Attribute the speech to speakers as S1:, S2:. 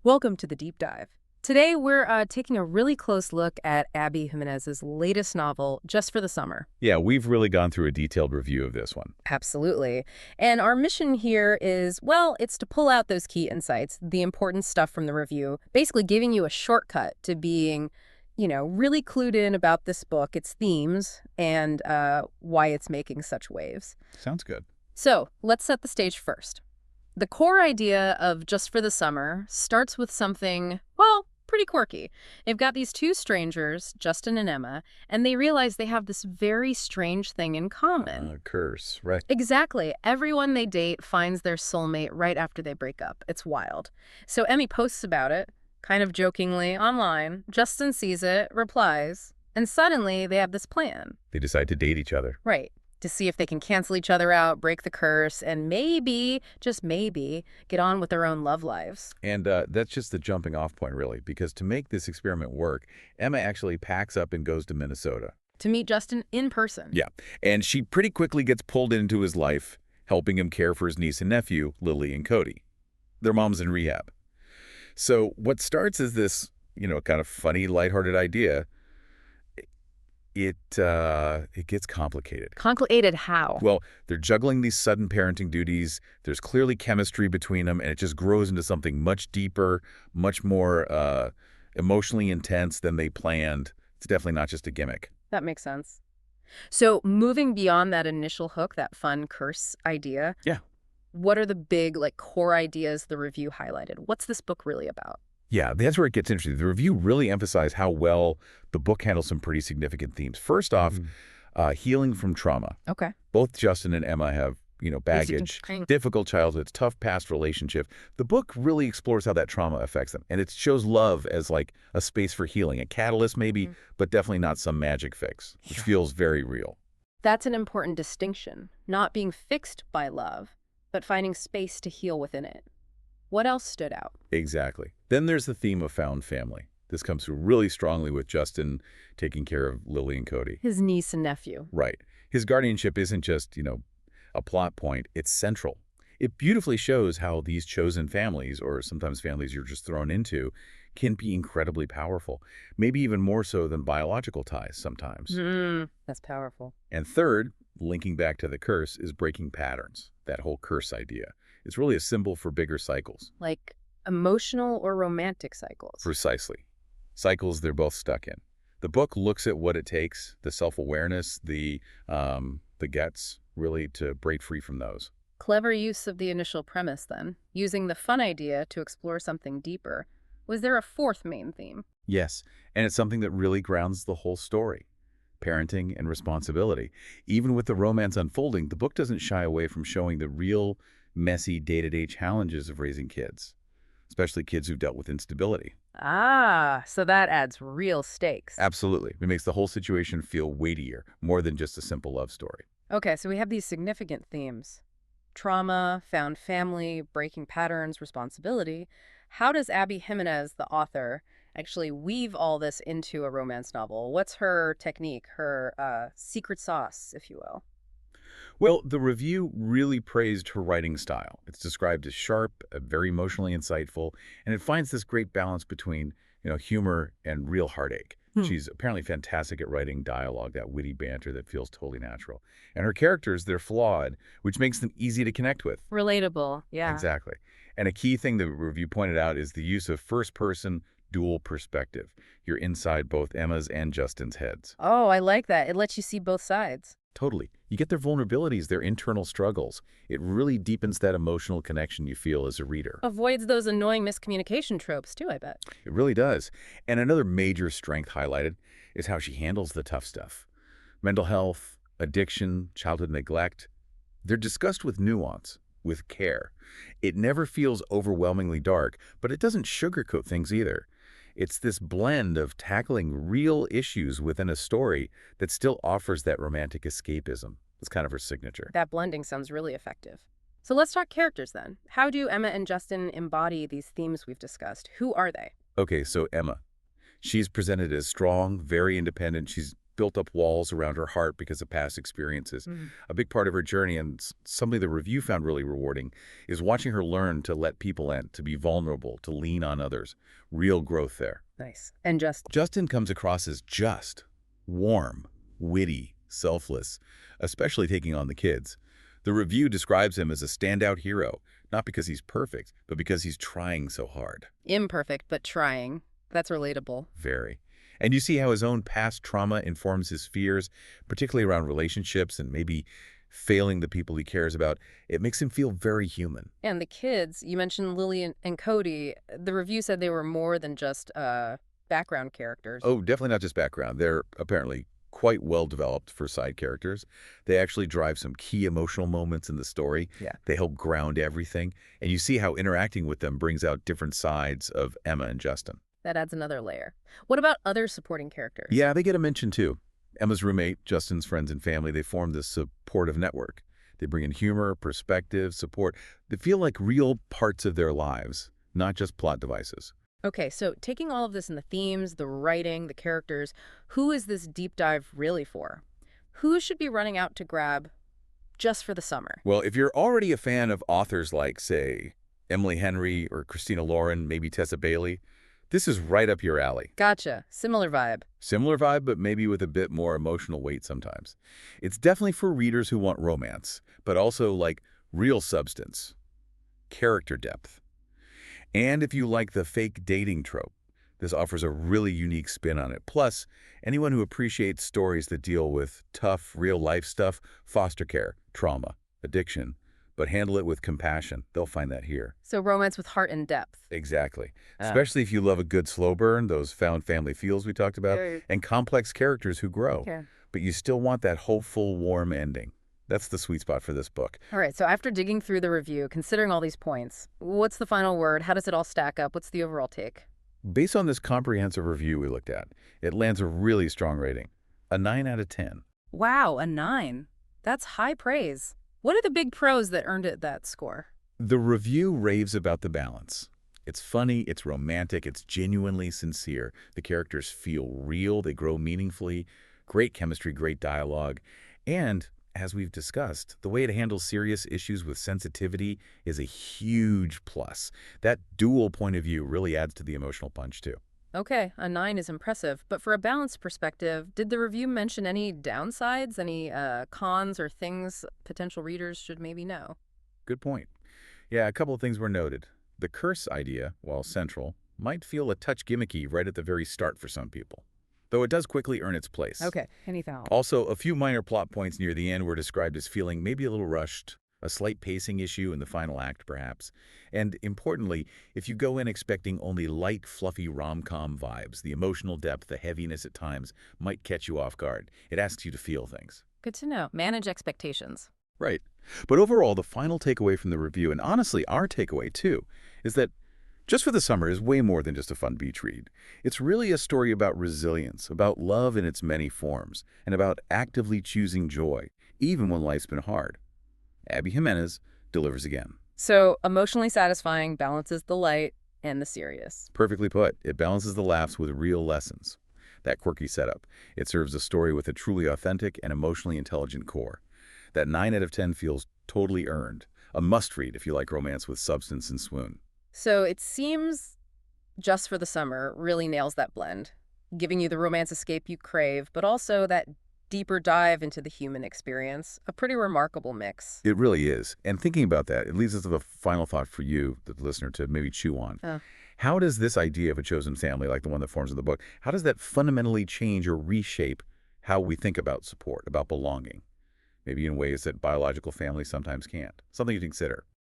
S1: Welcome to the deep dive. Today, we're taking a really close look at Abby Jimenez's latest novel, Just for the Summer.
S2: Yeah, we've really gone through a detailed review of this one.
S1: Absolutely. And our mission here is, well, it's to pull out those key insights, the important stuff from the review, basically giving you a shortcut to being, really clued in about this book, its themes, and why it's making such waves.
S2: Sounds good.
S1: So let's set the stage first. The core idea of Just for the Summer starts with something, well, pretty quirky. They've got these two strangers, Justin and Emma, and they realize they have this very strange thing in common.
S2: Curse, right.
S1: Exactly. Everyone they date finds their soulmate right after they break up. It's wild. So Emmy posts about it, kind of jokingly, online. Justin sees it, replies, and suddenly they have this plan.
S2: They decide to date each other.
S1: Right. To see if they can cancel each other out, break the curse, and maybe, just maybe, get on with their own love lives.
S2: And that's just the jumping off point, really, because to make this experiment work, Emma actually packs up and goes to Minnesota.
S1: To meet Justin in person.
S2: Yeah, and she pretty quickly gets pulled into his life, helping him care for his niece and nephew, Lily and Cody. Their mom's in rehab. So what starts as this, kind of funny, lighthearted idea, it gets complicated.
S1: Complicated how?
S2: Well, they're juggling these sudden parenting duties. There's clearly chemistry between them, and it just grows into something much deeper, much more emotionally intense than they planned. It's definitely not just a gimmick.
S1: That makes sense. So moving beyond that initial hook, that fun curse idea.
S2: Yeah.
S1: What are the big, core ideas the review highlighted? What's this book really about?
S2: Yeah, that's where it gets interesting. The review really emphasized how well the book handles some pretty significant themes. First off, healing from trauma.
S1: Okay.
S2: Both Justin and Emma have, baggage, difficult childhoods, tough past relationship. The book really explores how that trauma affects them. And it shows love as like a space for healing, a catalyst maybe, but definitely not some magic fix, which feels very real.
S1: That's an important distinction. Not being fixed by love, but finding space to heal within it. What else stood out?
S2: Exactly. Then there's the theme of found family. This comes through really strongly with Justin taking care of Lily and Cody.
S1: His niece and nephew.
S2: Right. His guardianship isn't just, a plot point. It's central. It beautifully shows how these chosen families, or sometimes families you're just thrown into, can be incredibly powerful. Maybe even more so than biological ties sometimes.
S1: That's powerful.
S2: And third, linking back to the curse, is breaking patterns. That whole curse idea. It's really a symbol for bigger cycles.
S1: Like emotional or romantic cycles.
S2: Precisely. Cycles they're both stuck in. The book looks at what it takes, the self-awareness, the guts, really, to break free from those.
S1: Clever use of the initial premise, then. Using the fun idea to explore something deeper. Was there a fourth main theme?
S2: Yes, and it's something that really grounds the whole story. Parenting and responsibility. Even with the romance unfolding, the book doesn't shy away from showing the real, messy day-to-day challenges of raising kids, especially kids who've dealt with instability.
S1: Ah, so that adds real stakes.
S2: Absolutely. It makes the whole situation feel weightier, more than just a simple love story.
S1: Okay, so we have these significant themes. Trauma, found family, breaking patterns, responsibility. How does Abby Jimenez, the author, actually weave all this into a romance novel? What's her technique, her secret sauce, if you will?
S2: Well, the review really praised her writing style. It's described as sharp, very emotionally insightful, and it finds this great balance between, humor and real heartache. She's apparently fantastic at writing dialogue, that witty banter that feels totally natural. And her characters, they're flawed, which makes them easy to connect with.
S1: Relatable, yeah.
S2: Exactly. And a key thing the review pointed out is the use of first-person dual perspective. You're inside both Emma's and Justin's heads.
S1: Oh, I like that. It lets you see both sides.
S2: Totally. You get their vulnerabilities, their internal struggles. It really deepens that emotional connection you feel as a reader.
S1: Avoids those annoying miscommunication tropes, too, I bet.
S2: It really does. And another major strength highlighted is how she handles the tough stuff. Mental health, addiction, childhood neglect. They're discussed with nuance, with care. It never feels overwhelmingly dark, but it doesn't sugarcoat things either. It's this blend of tackling real issues within a story that still offers that romantic escapism. It's kind of her signature.
S1: That blending sounds really effective. So let's talk characters then. How do Emma and Justin embody these themes we've discussed? Who are they?
S2: Okay, so Emma. She's presented as strong, very independent. She's built up walls around her heart because of past experiences.
S1: Mm.
S2: A big part of her journey, and something the review found really rewarding, is watching her learn to let people in, to be vulnerable, to lean on others. Real growth there.
S1: Nice. And just,
S2: Justin comes across as just, warm, witty, selfless, especially taking on the kids. The review describes him as a standout hero, not because he's perfect, but because he's trying so hard.
S1: imperfect, but trying. That's relatable.
S2: Very. And you see how his own past trauma informs his fears, particularly around relationships and maybe failing the people he cares about. It makes him feel very human.
S1: And the kids, you mentioned Lily and Cody. The review said they were more than just background characters.
S2: Oh, definitely not just background. They're apparently quite well developed for side characters. They actually drive some key emotional moments in the story.
S1: Yeah.
S2: They help ground everything. And you see how interacting with them brings out different sides of Emma and Justin.
S1: That adds another layer. What about other supporting characters?
S2: Yeah, they get a mention too. Emma's roommate, Justin's friends and family, they form this supportive network. They bring in humor, perspective, support. They feel like real parts of their lives, not just plot devices.
S1: Okay, so taking all of this in the themes, the writing, the characters, who is this deep dive really for? Who should be running out to grab just for the summer?
S2: Well, if you're already a fan of authors like, say, Emily Henry or Christina Lauren, maybe Tessa Bailey, this is right up your alley.
S1: Gotcha. Similar vibe.
S2: Similar vibe, but maybe with a bit more emotional weight sometimes. It's definitely for readers who want romance, but also like real substance, character depth. And if you like the fake dating trope, this offers a really unique spin on it. Plus, anyone who appreciates stories that deal with tough, real-life stuff, foster care, trauma, addiction, but handle it with compassion, they'll find that here.
S1: So romance with heart and depth.
S2: Exactly.
S1: Ah.
S2: Especially if you love a good slow burn, those found family feels we talked about, and complex characters who grow.
S1: Okay.
S2: But you still want that hopeful, warm ending. That's the sweet spot for this book.
S1: All right, so after digging through the review, considering all these points, what's the final word? How does it all stack up? What's the overall take?
S2: Based on this comprehensive review we looked at, it lands a really strong rating, a 9 out of 10.
S1: Wow, a 9. That's high praise. What are the big pros that earned it that score?
S2: The review raves about the balance. It's funny, it's romantic, it's genuinely sincere. The characters feel real, they grow meaningfully, great chemistry, great dialogue, and as we've discussed, the way it handles serious issues with sensitivity is a huge plus. That dual point of view really adds to the emotional punch, too.
S1: Okay, a 9 is impressive, but for a balanced perspective, did the review mention any downsides, any cons or things potential readers should maybe know?
S2: Good point. Yeah, a couple of things were noted. The curse idea, while central, might feel a touch gimmicky right at the very start for some people, though it does quickly earn its place.
S1: Okay, anything else?
S2: Also, a few minor plot points near the end were described as feeling maybe a little rushed, a slight pacing issue in the final act, perhaps. And importantly, if you go in expecting only light, fluffy rom-com vibes, the emotional depth, the heaviness at times might catch you off guard. It asks you to feel things.
S1: Good to know. Manage expectations.
S2: Right. But overall, the final takeaway from the review, and honestly our takeaway too, is that Just for the Summer is way more than just a fun beach read. It's really a story about resilience, about love in its many forms, and about actively choosing joy, even when life's been hard. Abby Jimenez delivers again.
S1: So, emotionally satisfying balances the light and the serious.
S2: Perfectly put, it balances the laughs with real lessons. That quirky setup. It serves a story with a truly authentic and emotionally intelligent core. That 9 out of 10 feels totally earned. A must-read if you like romance with substance and swoon.
S1: So it seems Just for the Summer really nails that blend, giving you the romance escape you crave, but also that deeper dive into the human experience. A pretty remarkable mix.
S2: It really is. And thinking about that, it leads us to the final thought for you, the listener, to maybe chew on. How does this idea of a chosen family, like the one that forms in the book, how does that fundamentally change or reshape how we think about support, about belonging? Maybe in ways that biological families sometimes can't. Something to consider.